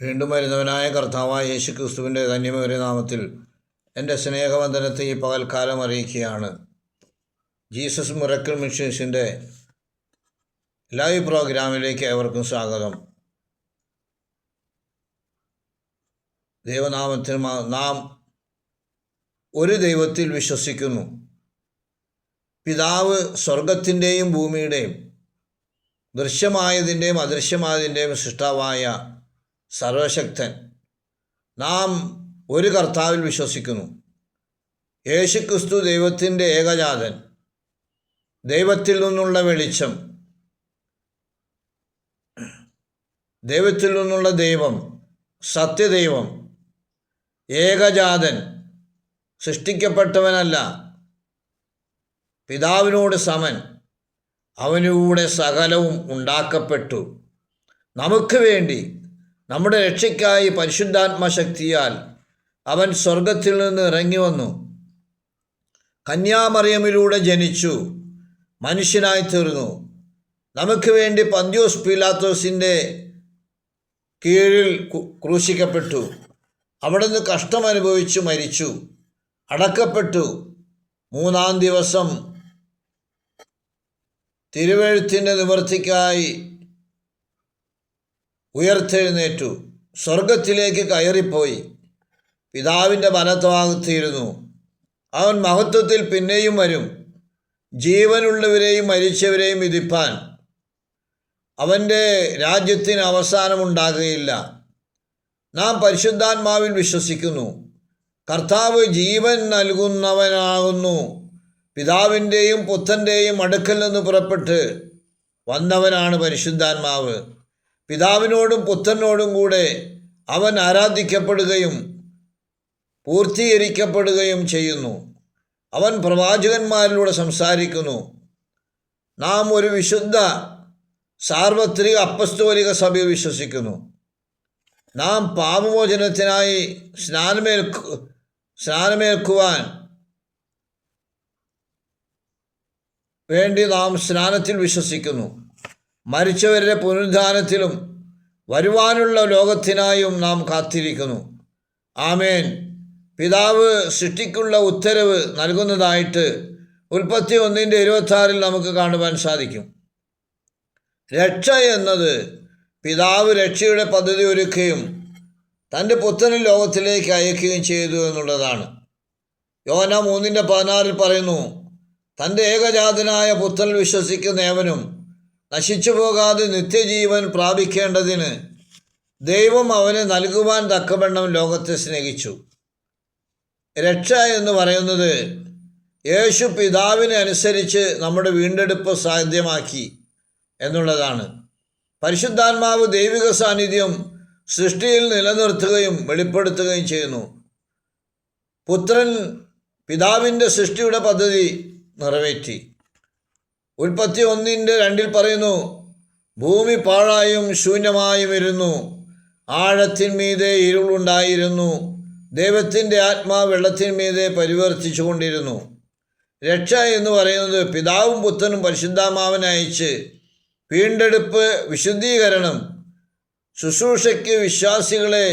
വീണ്ടും വരുന്നവനായ കർത്താവായ യേശു ക്രിസ്തുവിൻ്റെ ധന്യമേറിയ നാമത്തിൽ എൻ്റെ സ്നേഹവന്ദനത്തെ ഈ പകൽക്കാലം അറിയിക്കുകയാണ്. ജീസസ് മിറക്കിൾ മിഷൻസിൻ്റെ ലൈവ് പ്രോഗ്രാമിലേക്ക് ഏവർക്കും സ്വാഗതം. ദൈവനാമത്തിൽ നാം ഒരു ദൈവത്തിൽ വിശ്വസിക്കുന്നു. പിതാവ് സ്വർഗത്തിൻ്റെയും ഭൂമിയുടെയും ദൃശ്യമായതിൻ്റെയും അദൃശ്യമായതിൻ്റെയും സൃഷ്ടാവായ സർവശക്തൻ. നാം ഒരു കർത്താവിൽ വിശ്വസിക്കുന്നു. യേശുക്രിസ്തു ദൈവത്തിൻ്റെ ഏകജാതൻ, ദൈവത്തിൽ നിന്നുള്ള വെളിച്ചം, ദൈവത്തിൽ നിന്നുള്ള ദൈവം, സത്യദൈവം, ഏകജാതൻ, സൃഷ്ടിക്കപ്പെട്ടവനല്ല, പിതാവിനോട് സമൻ, അവനിലൂടെ സകലവും ഉണ്ടാക്കപ്പെട്ടു. നമുക്ക് വേണ്ടി നമ്മുടെ രക്ഷയ്ക്കായി പരിശുദ്ധാത്മശക്തിയാൽ അവൻ സ്വർഗത്തിൽ നിന്ന് ഇറങ്ങി വന്നു. കന്യാമറിയമിലൂടെ ജനിച്ചു, മനുഷ്യനായി തീർന്നു. നമുക്ക് വേണ്ടി പന്ത്യോസ് പീലാത്തോസിൻ്റെ കീഴിൽ ക്രൂശിക്കപ്പെട്ടു. അവിടുന്ന് കഷ്ടമനുഭവിച്ചു മരിച്ചു, അടക്കപ്പെട്ടു. മൂന്നാം ദിവസം തിരുവെഴുത്തിൻ്റെ നിവൃത്തിക്കായി ഉയർത്തെഴുന്നേറ്റു, സ്വർഗത്തിലേക്ക് കയറിപ്പോയി, പിതാവിൻ്റെ വലത്തുഭാഗത്തിരുന്നു. അവൻ മഹത്വത്തിൽ പിന്നെയും വരും, ജീവനുള്ളവരെയും മരിച്ചവരെയും വിധിപ്പാൻ. അവൻ്റെ രാജ്യത്തിന് അവസാനമുണ്ടാകുകയില്ല. നാം പരിശുദ്ധാത്മാവിൽ വിശ്വസിക്കുന്നു. കർത്താവ് ജീവൻ നൽകുന്നവനാകുന്നു. പിതാവിൻ്റെയും പുത്രൻ്റെയും അടുക്കൽ നിന്ന് പുറപ്പെട്ട് വന്നവനാണ് പരിശുദ്ധാത്മാവ്. പിതാവിനോടും പുത്രനോടും കൂടെ അവൻ ആരാധിക്കപ്പെടുകയും പൂർത്തീകരിക്കപ്പെടുകയും ചെയ്യുന്നു. അവൻ പ്രവാചകന്മാരിലൂടെ സംസാരിക്കുന്നു. നാം ഒരു വിശുദ്ധ സാർവത്രിക അപ്പസ്തോലിക സഭയിൽ വിശ്വസിക്കുന്നു. നാം പാപമോചനത്തിനായി സ്നാനമേൽക്കുവാൻ വേണ്ടി നാം സ്നാനത്തിൽ വിശ്വസിക്കുന്നു. മരിച്ചവരുടെ പുനരുദ്ധാനത്തിലും വരുവാനുള്ള ലോകത്തിനായും നാം കാത്തിരിക്കുന്നു. ആമേൻ. പിതാവ് സൃഷ്ടിക്കുള്ള ഉത്തരവ് നൽകുന്നതായിട്ട് ഉൽപ്പത്തി 1:26 നമുക്ക് കാണുവാൻ സാധിക്കും. രക്ഷ എന്നത് പിതാവ് രക്ഷയുടെ പദ്ധതി ഒരുക്കുകയും തൻ്റെ പുത്രനെ ലോകത്തിലേക്ക് അയക്കുകയും ചെയ്തു എന്നുള്ളതാണ്. യോഹന്ന 3:16 പറയുന്നു, തൻ്റെ ഏകജാതനായ പുത്രനിൽ വിശ്വസിക്കുന്ന ഏവനും നശിച്ചു പോകാതെ നിത്യജീവൻ പ്രാപിക്കേണ്ടതിന് ദൈവം അവനെ നൽകുവാൻ തക്കവണ്ണം ലോകത്തെ സ്നേഹിച്ചു. രക്ഷ എന്ന് പറയുന്നത് യേശു പിതാവിനെ അനുസരിച്ച് നമ്മുടെ വീണ്ടെടുപ്പ് സാധ്യമാക്കി എന്നുള്ളതാണ്. പരിശുദ്ധാത്മാവ് ദൈവിക സാന്നിധ്യം സൃഷ്ടിയിൽ നിലനിർത്തുകയും വെളിപ്പെടുത്തുകയും ചെയ്യുന്നു. പുത്രൻ പിതാവിൻ്റെ സൃഷ്ടിയുടെ പദ്ധതി നിറവേറ്റി. ഉൽപ്പത്തി 1:2 പറയുന്നു, ഭൂമി പാഴായും ശൂന്യമായും ഇരുന്നു, ആഴത്തിന്മീതെ ഇരുളുണ്ടായിരുന്നു, ദൈവത്തിൻ്റെ ആത്മാവ് വെള്ളത്തിന്മീതെ പരിവർത്തിച്ചു കൊണ്ടിരുന്നു. രക്ഷ എന്ന് പറയുന്നത് പിതാവും പുത്രനും പരിശുദ്ധാത്മാവിനെ അയച്ച് വീണ്ടെടുപ്പ്, വിശുദ്ധീകരണം, ശുശ്രൂഷയ്ക്ക് വിശ്വാസികളെ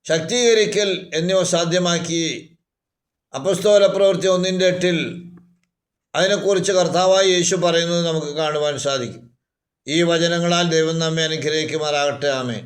ശക്തീകരിക്കൽ എന്നിവ സാധ്യമാക്കി. അപ്പോസ്തല പ്രവൃത്തി 1:8 അതിനെക്കുറിച്ച് കർത്താവായ യേശു പറയുന്നത് നമുക്ക് കാണുവാൻ സാധിക്കും. ഈ വചനങ്ങളാൽ ദൈവം നമ്മെ അനുഗ്രഹിക്കുമാറാകട്ടെ. ആമേൻ.